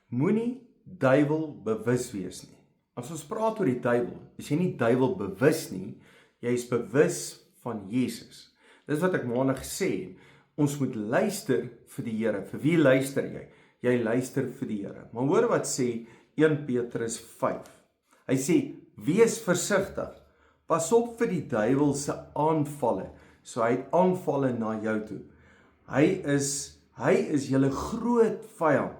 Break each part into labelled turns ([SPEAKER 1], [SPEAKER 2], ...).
[SPEAKER 1] Moenie duiwel bewus wees nie. As ons praat oor die duiwel, is jy nie duiwel bewus nie, jy is bewus van Jesus. Dis wat ek maandag gesê het, ons moet luister vir die Here. Vir wie luister jy? Jy luister vir die Here. Maar hoor wat sê 1 Petrus 5. Hy sê, wees versigtig, pas op vir die duiwel se aanvalle, so hy het aanvalle na jou toe. Hy is julle groot vyand.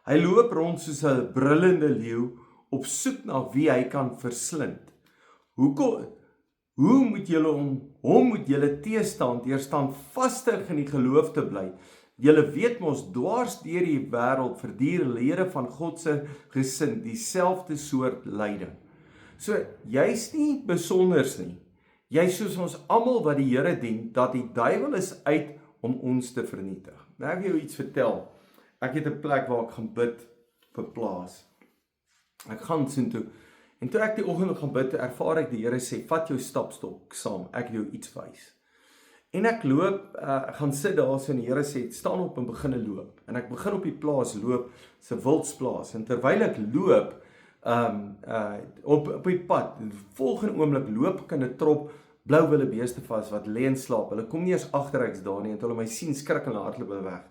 [SPEAKER 1] Hy loop rond soos 'n brullende leeu op soek na wie hy kan verslind. Hoe moet julle hom moet julle teestaan deur standvastig in die geloof te bly? Julle weet mos dwars deur die wêreld verduur lede van God se gesin dieselfde soort lyding. So jy's nie besonders nie. Jy's soos ons almal wat die Here dien, dat die duiwel is uit om ons te vernietig. Nou ek wil jou iets vertel. Ek het 'n plek waar ek gaan bid vir plaas. Ek gaan soontoe. En toe ek die oggend gaan bid, ervaar ek die Here sê, vat jou stapstok saam, ek wil jou iets wys. En ek loop, ek gaan sit daar so en die Here sê, staan op en begin loop. En ek begin op die plaas loop, se wildsplaas. En terwyl ek loop, op die pad, die volgende oomblik loop ek in 'n trop blou wildebeeste vas wat lê en slaap. Hulle kom nie eens agter ek's daar nie, en hulle my sien skrik en hardloop hulle weg.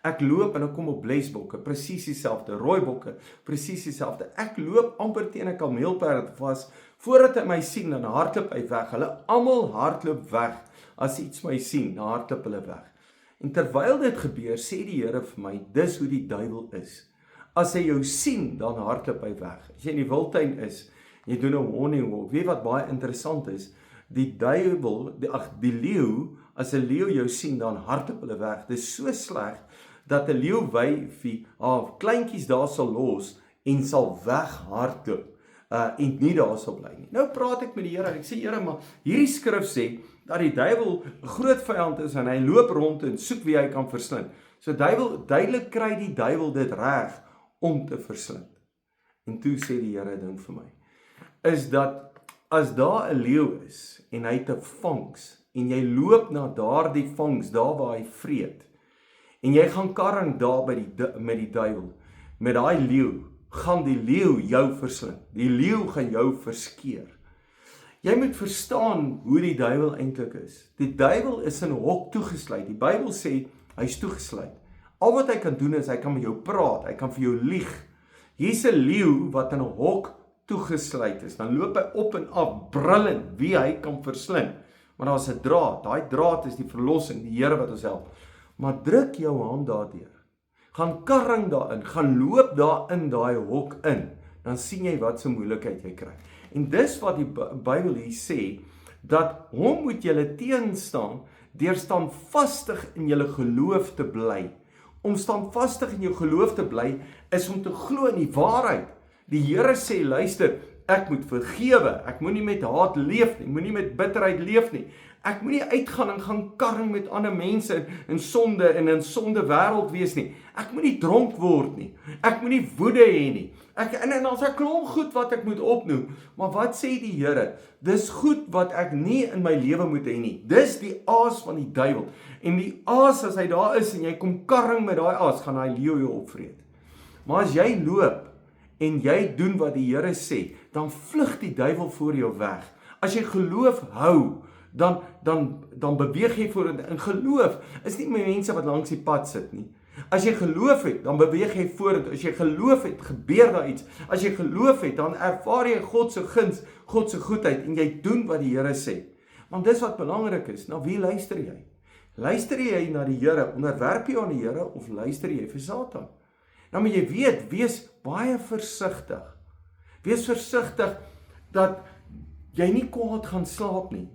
[SPEAKER 1] Ek loop en ek kom op blesbokke, presies dieselfde, rooibokke, presies dieselfde. Ek loop amper teen 'n kameelperd vas, voordat hy my sien, dan hardloop hy weg. Hulle almal hardloop weg, as iets my sien, dan hardloop hulle weg. En terwyl dit gebeur, sê die Here vir my, dis hoe die duiwel is. As hy jou sien, dan hardloop hy weg. As jy in die wildtuin is, jy doen 'n morning walk, weet wat baie interessant is, die duiwel, die leeu, as 'n leeu jou sien, dan hardloop hulle weg. Dit is so sleg, dat 'n leeuwyfie haar kleintjies daar sal los, en sal weghardloop, en nie daar sal bly nie. Nou praat ek met die Here, en ek sê, Here, maar hierdie skrif sê, dat die duiwel 'n groot vyand is, en hy loop rond en soek wie hy kan verslind. So duidelik kry die duiwel dit reg, om te verslind. En toe sê die Here ding vir my, is dat, as daar 'n leeu is, en hy het 'n vangs, en jy loop na daardie vangs, daar waar hy vreet, en jy gaan karring daar met die duiwel, met daai leeu, gaan die leeu jou verslind. Die leeu gaan jou verskeer. Jy moet verstaan hoe die duiwel eintlik is. Die duiwel is in 'n hok toegesluit. Die Bybel sê, hy is toegesluit. Al wat hy kan doen is, hy kan met jou praat, hy kan vir jou lieg. Hier's 'n leeu wat in 'n hok toegesluit is. Dan loop hy op en af, brullend, wie hy kan verslind. Maar daar's 'n draad. Daai draad is die verlossing, die Here wat ons help. Maar druk jou hand daardeur. Gaan karring daarin, gaan loop daar in daai hok in. Dan sien jy wat so moeilikheid jy kry. En dis wat die Bybel hier sê, dat hom moet julle teenstaan, deur standvastig in julle geloof te bly. Om standvastig in jou geloof te bly, is om te glo in die waarheid. Die Here sê, luister, ek moet vergewe, ek moenie met haat leef nie, moenie met bitterheid leef nie. Ek moenie uitgaan en gaan karring met ander mense in sonde en in sonde wêreld wees nie. Ek moenie dronk word nie. Ek moenie woede hê nie. En as ek klomp goed wat ek moet opnoem, maar wat sê die Here? Dis goed wat ek nie in my lewe moet hê nie. Dis die aas van die duiwel. En die aas, as hy daar is en jy kom karring met daai aas, gaan hy leeu jou opvreet. Maar as jy loop en jy doen wat die Here sê, dan vlug die duiwel voor jou weg. As jy geloof hou, dan beweeg jy vorentoe. En geloof is nie mense wat langs die pad sit nie. As jy geloof het, dan beweeg jy vorentoe. As jy geloof het, gebeur daar iets. As jy geloof het, dan ervaar jy God se guns, God se goedheid, en jy doen wat die Here sê. Want dis wat belangrik is. Na wie luister jy? Luister jy na die Here, onderwerp jy aan die Here, of luister jy vir Satan? Nou moet jy weet, wees baie versigtig. Wees versigtig dat jy nie kwaad gaan slaap nie.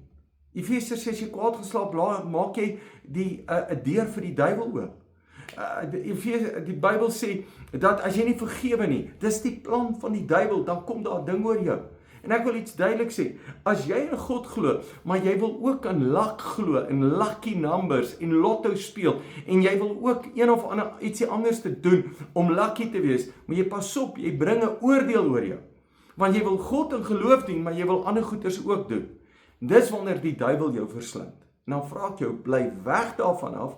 [SPEAKER 1] Efesiërs sê, as jy kwaad geslaap, maak jy die 'n deur vir die duiwel oop. Die Bybel sê, dat as jy nie vergewe nie, dis die plan van die duiwel, dan kom daar 'n ding oor jou. En ek wil iets duidelik sê, as jy in God glo, maar jy wil ook in luck glo, in lucky numbers, en lotto speel, en jy wil ook een of ander ietsie anders te doen, om lucky te wees, maar jy pas op, jy bring 'n oordeel oor jou. Want jy wil God in geloof dien, maar jy wil ander goeders ook doen. Dis wanneer die duiwel jou verslind. Nou vra ek jou, bly weg daarvan af,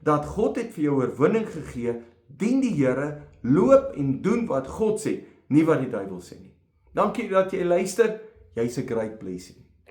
[SPEAKER 1] dat God het vir jou oorwinning gegee dien die Here, loop en doen wat God sê, nie wat die duiwel sê nie. Dankie dat jy luister, jy's 'n great blessing.